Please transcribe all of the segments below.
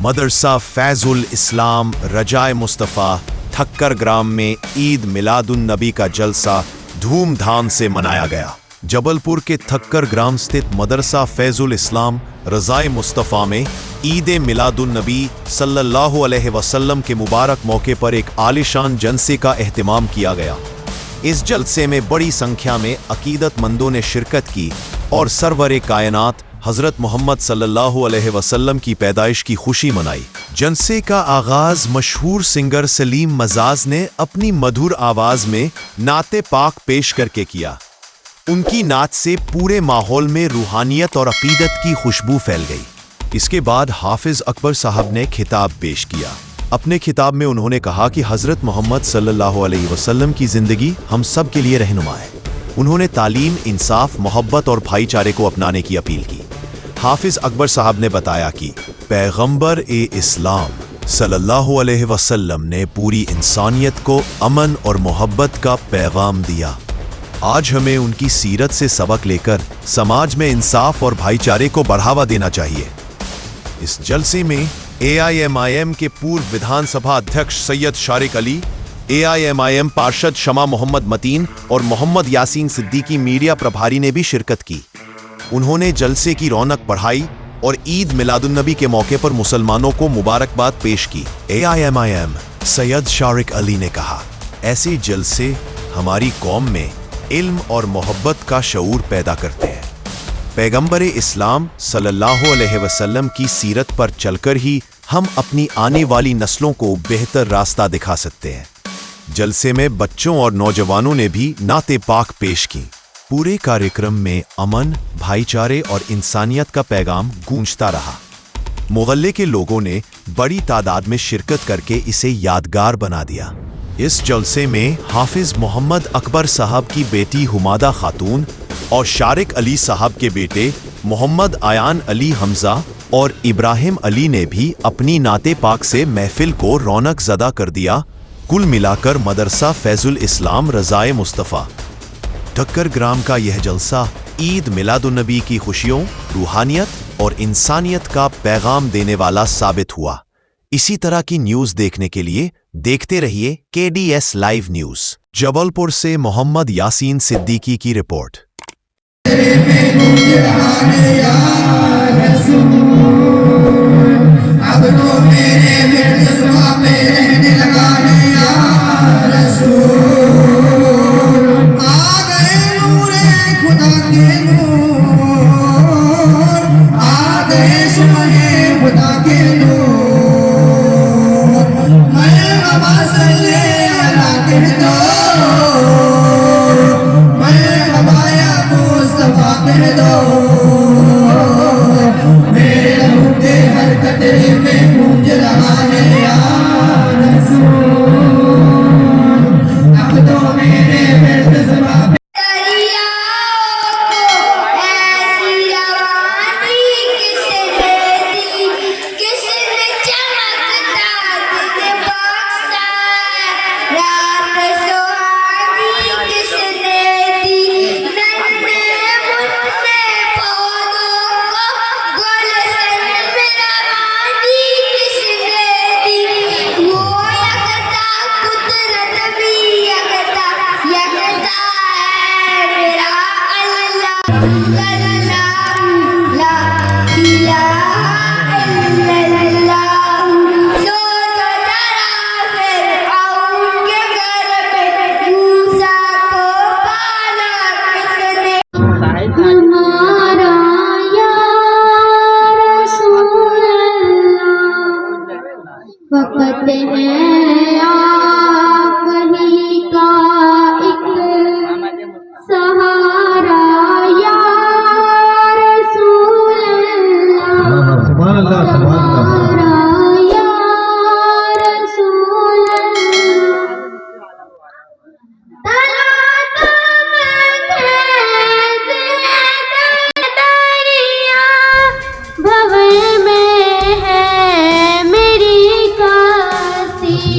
मदरसा फैजुल इस्लाम रजाए मुस्तफ़ा ठक्कर ग्राम में ईद मिलादुन नबी का जलसा धूमधाम से मनाया गया। जबलपुर के ठक्कर ग्राम स्थित मदरसा फैजुल इस्लाम रजाए मुस्तफ़ा में ईद मिलादुन नबी सल्लल्लाहु अलैहि वसल्लम के मुबारक मौके पर एक आलिशान जलसे का एहतिमाम किया गया। इस जलसे में बड़ी संख्या में अकीदतमंदों ने शिरकत की और सरवरे कायनात हजरत मोहम्मद सल्लल्लाहु अलैहि वसल्लम की पैदाइश की खुशी मनाई। जलसे का आगाज मशहूर सिंगर सलीम मजाज ने अपनी मधुर आवाज में नाते पाक पेश करके किया। उनकी नात से पूरे माहौल में रूहानियत और अकीदत की खुशबू फैल गई। इसके बाद हाफिज अकबर साहब ने खिताब पेश किया। अपने खिताब में उन्होंने कहा कि हजरत मोहम्मद सल्लल्लाहु अलैहि वसल्लम की जिंदगी हम सब के लिए रहनुमा है। उन्होंने तालीम, इंसाफ, मोहब्बत और भाईचारे को अपनाने की अपील की। हाफिज अकबर साहब ने बताया कि पैगंबर ए इस्लाम सल्लल्लाहु अलैहि वसल्लम ने पूरी इंसानियत को अमन और मोहब्बत का पैगाम दिया। आज हमें उनकी सीरत से सबक लेकर समाज में इंसाफ और भाईचारे को बढ़ावा देना चाहिए। इस जलसे में AIMIM के पूर्व विधानसभा अध्यक्ष सैयद शारिक अली, AIMIM पार्षद शमा मोहम्मद मतीन और मोहम्मद यासीन सिद्दीकी मीडिया प्रभारी ने भी शिरकत की। उन्होंने जलसे की रौनक बढ़ाई और ईद मिलादुन्नबी के मौके पर मुसलमानों को मुबारकबाद पेश की। AIMIM सैयद शारिक अली ने कहा, ऐसे जलसे हमारी कौम में इल्म और मोहब्बत का शऊर पैदा करते हैं। पैगंबर इस्लाम सल्लल्लाहु अलैहि वसल्लम की सीरत पर चलकर ही हम अपनी आने वाली नस्लों को बेहतर रास्ता दिखा सकते हैं। जलसे में बच्चों और नौजवानों ने भी नाते पाक पेश की। पूरे कार्यक्रम में अमन, भाईचारे और इंसानियत का पैगाम गूंजता रहा। मोहल्ले के लोगों ने बड़ी तादाद में शिरकत करके इसे यादगार बना दिया। इस जलसे में हाफिज मोहम्मद अकबर साहब की बेटी हुमादा खातून और शारिक अली साहब के बेटे मोहम्मद आयान अली हमजा और इब्राहिम अली ने भी अपनी नाते पाक से महफिल को रौनक ज़दा कर दिया। कुल मिलाकर मदरसा फैजुल इस्लाम रजाए मुस्तफ़ा ठक्कर ग्राम का यह जलसा ईद मिलादुन्नबी की खुशियों, रूहानियत और इंसानियत का पैगाम देने वाला साबित हुआ। इसी तरह की न्यूज़ देखने के लिए देखते रहिए KDS लाइव न्यूज़। जबलपुर से मोहम्मद यासीन सिद्दीकी की रिपोर्ट। अब तो मेरे वक्त है आप ही का एक सहारा या रसूल अल्लाह, सुभान अल्लाह, सुभान अल्लाह, या रसूल भवन में है मेरी काशी।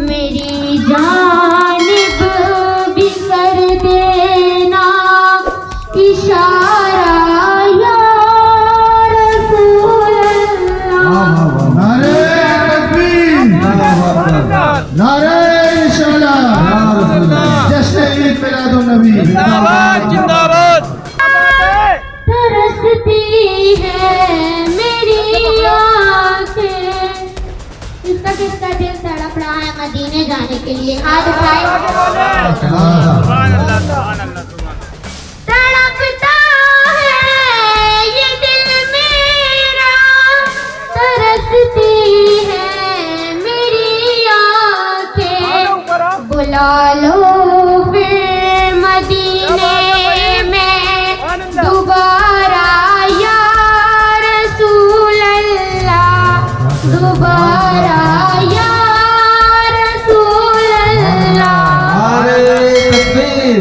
मेरी जानिब भी कर देना इशारा या रसूल अल्लाह। नारे तकबीर, नारे रिसालत, जश्न ईद मिलादुन नबी जिंदाबाद जिंदाबाद। तरसती है मेरी आंखें। किसका किसका दिल तड़प रहा है मदीने जाने के लिए? हाथ उठाए। तड़पता है ये दिल मेरा, तरसती है मेरी आंखें। बुला लो फिर मदीने में दोबारा या रसूल अल्लाह, दोबारा या रसूल अल्लाह। नारे तकबीर।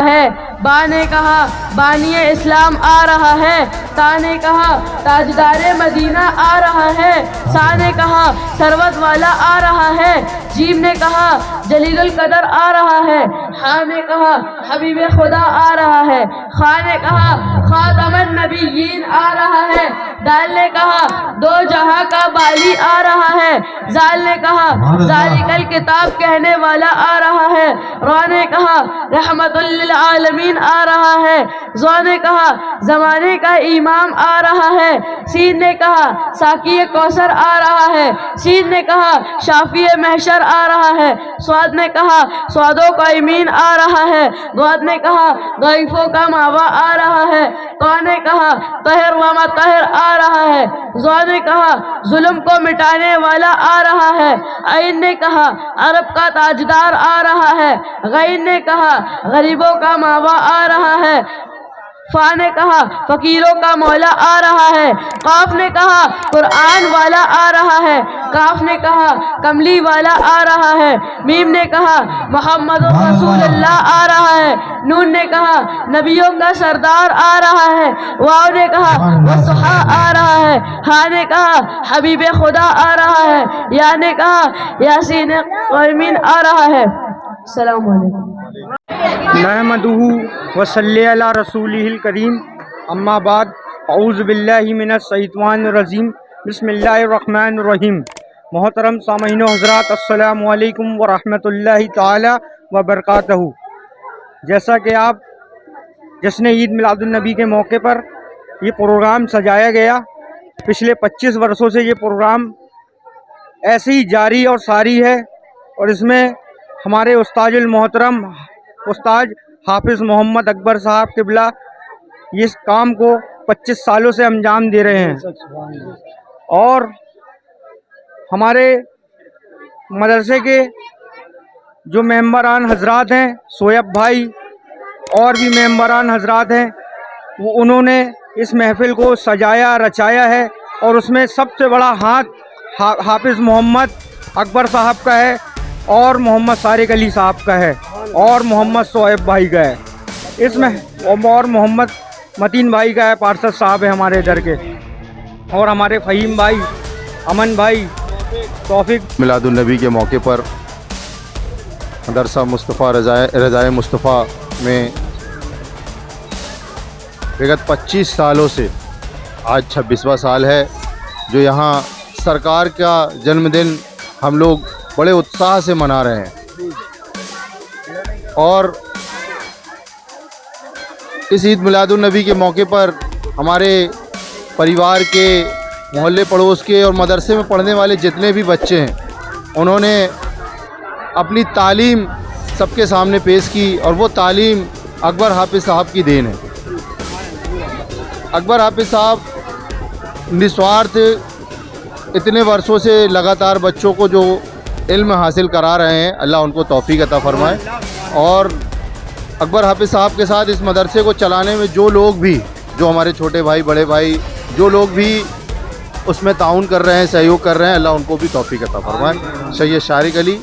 है। बा ने कहा बानी इस्लाम आ रहा है। ता ने कहा ताजदारे मदीना आ रहा है। सा ने कहा सरवत वाला आ रहा है। जीम ने कहा जलीलुल कदर आ रहा है। हा ने कहा हबीब खुदा आ रहा है। खा ने कहा खातमन नबीयीन आ रहा है। दाल ने कहा दो जहां का बाली आ रहा है। जाल ने कहा जालिकल किताब कहने वाला आ रहा है। रा ने कहा रहमतुल लिल आलमीन आ रहा है। ज़ा ने कहा जमाने का इमाम आ रहा है। सीन ने कहा साकी कौसर आ रहा है। सीन ने कहा शाफी महशर आ रहा है। स्वाद ने कहा स्वादों का इमीन आ रहा है। द्वाद ने कहा गईफों का मावा आ रहा है। ता ने कहा तहर व मतहर आ रहा है। ज़ा ने कहा जुल्म को मिटाने वाला आ रहा है। ऐन ने कहा अरब का ताजदार आ रहा है। गैन ने कहा गरीबों का मावा आ रहा है। फा ने कहा फकीरों का मौला आ रहा है। काफ ने कहा कुरान वाला आ रहा है। काफ ने कहा कमली वाला आ रहा है। मीम ने कहा मोहम्मद रसूलुल्लाह आ रहा है। नून ने कहा नबियों का सरदार आ रहा है। वाव ने कहा वसुहा आ रहा है। हा ने कहा हबीब खुदा आ रहा है। या ने कहा यासीन क़ैमीन आ रहा है। अस्सलामु अलैकुम। नहमदुहु व सल्ली अला रसूलिहिल करीम अम्मा बाद औज़ु बिल्लाहि मिनश शैतानिर रजीम बिस्मिल्लाहिर रहमानिर रहीम। मोहतरम सामीन हज़रात अस्सलामु अलैकुम व रहमतुल्लाहि ताला व बरकातहू। जैसा कि आप जश्न ईद मिलादुन नबी के मौके पर ये प्रोग्राम सजाया गया, पिछले 25 वर्षों से ये प्रोग्राम ऐसे ही जारी और सारी है और इसमें हमारे उस्ताजुल मोहतरम उस्ताद हाफिज़ मोहम्मद अकबर साहब क़िबला इस काम को 25 सालों से अंजाम दे रहे हैं। और हमारे मदरसे के जो मेंबरान हजरात हैं, सोयब भाई और भी मेंबरान हजरात हैं, वो उन्होंने इस महफ़िल को सजाया रचाया है और उसमें सबसे बड़ा हाथ हाफिज़ मोहम्मद अकबर साहब का है और मोहम्मद सारिक अली साहब का है और मोहम्मद सोएब भाई का है इसमें और मोहम्मद मतीन भाई का है, पार्षद साहब है हमारे इधर के, और हमारे फ़हीम भाई, अमन भाई, तौफीक। मिलादुन नबी के मौके पर मदरसा मुस्तफ़ा रज़ाए मुस्तफ़ा में विगत 25 सालों से आज 26वां साल है जो यहाँ सरकार का जन्मदिन हम लोग बड़े उत्साह से मना रहे हैं। और इस ईद मिलादुन नबी के मौके पर हमारे परिवार के, मोहल्ले पड़ोस के और मदरसे में पढ़ने वाले जितने भी बच्चे हैं उन्होंने अपनी तालीम सबके सामने पेश की और वो तालीम अकबर हाफिज़ साहब की देन है। अकबर हाफिज़ साहब निस्वार्थ इतने वर्षों से लगातार बच्चों को जो इल्म हासिल करा रहे हैं, अल्लाह उनको तौफीक अता फरमाए। और अकबर हाफिज़ साहब के साथ इस मदरसे को चलाने में जो लोग भी, जो हमारे छोटे भाई बड़े भाई जो लोग भी उसमें ताउन कर रहे हैं, सहयोग कर रहे हैं, अल्लाह उनको भी तौफीक अता फरमाए। सैयद शारिक अली।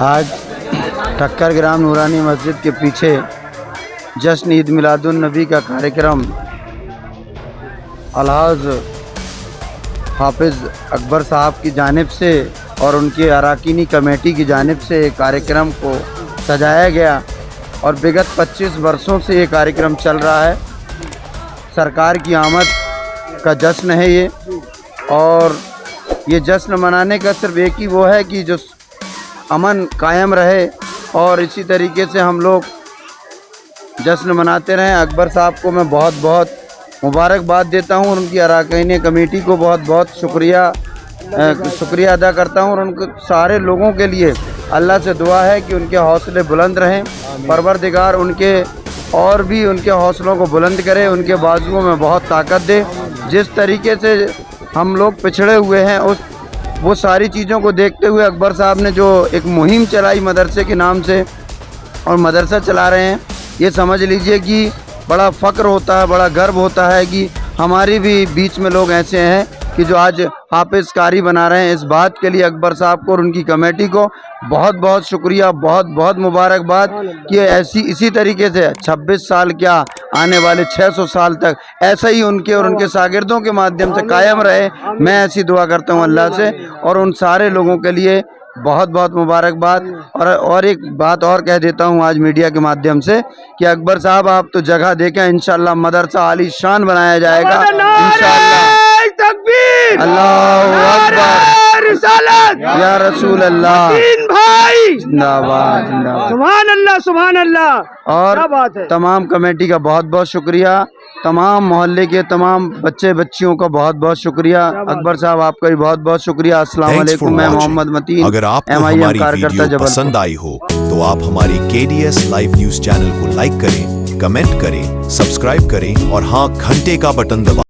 आज ठक्कर ग्राम नूरानी मस्जिद के पीछे जश्न ईद मिलादुन नबी का कार्यक्रम अलहाज हाफिज़ अकबर साहब की जानिब से और उनके अराकीनी कमेटी की जानिब से कार्यक्रम को सजाया गया और विगत 25 वर्षों से ये कार्यक्रम चल रहा है। सरकार की आमद का जश्न है ये, और ये जश्न मनाने का सिर्फ एक ही वो है कि जो अमन कायम रहे और इसी तरीके से हम लोग जश्न मनाते रहें। अकबर साहब को मैं बहुत बहुत मुबारकबाद देता हूँ, उनकी अरकान कमेटी को बहुत बहुत शुक्रिया अदा करता हूँ और उनको सारे लोगों के लिए अल्लाह से दुआ है कि उनके हौसले बुलंद रहें, परवरदिगार उनके और भी उनके हौसलों को बुलंद करे, उनके बाजुओं में बहुत ताकत दे। जिस तरीके से हम लोग पिछड़े हुए हैं वो सारी चीज़ों को देखते हुए अकबर साहब ने जो एक मुहिम चलाई मदरसे के नाम से और मदरसा चला रहे हैं, ये समझ लीजिए कि बड़ा फ़ख्र होता है, बड़ा गर्व होता है कि हमारे भी बीच में लोग ऐसे हैं कि जो आज हाफिज़ कारी बना रहे हैं। इस बात के लिए अकबर साहब को और उनकी कमेटी को बहुत बहुत शुक्रिया, बहुत बहुत मुबारकबाद कि ऐसी इसी तरीके से 26 साल क्या आने वाले 600 साल तक ऐसा ही उनके और उनके शागिर्दों के माध्यम से कायम रहे। मैं ऐसी दुआ करता हूँ अल्लाह से, और उन सारे लोगों के लिए बहुत बहुत मुबारकबाद। और एक बात और कह देता हूँ आज मीडिया के माध्यम से कि अकबर साहब आप तो जगह देखें, इंशाअल्लाह मदरसा आलीशान बनाया जाएगा इंशाअल्लाह। अल्लाह अकबर या रसूल अल्लाह, जिंदाबाद जिंदाबाद, सुभान अल्लाह सुभान अल्लाह। और तमाम कमेटी का बहुत बहुत शुक्रिया, तमाम मोहल्ले के तमाम बच्चे बच्चियों का बहुत बहुत शुक्रिया। अकबर साहब आपका भी बहुत बहुत शुक्रिया। अस्सलाम Thanks for वालेकुम। मैं watching. मोहम्मद मतीन, अगर आपको MIM हमारी कार्यकर्ता वीडियो जबलपुर। पसंद आई हो तो आप हमारी KDS लाइव न्यूज चैनल को लाइक करें, कमेंट करें, सब्सक्राइब करें और हाँ, घंटे का बटन दबाएं।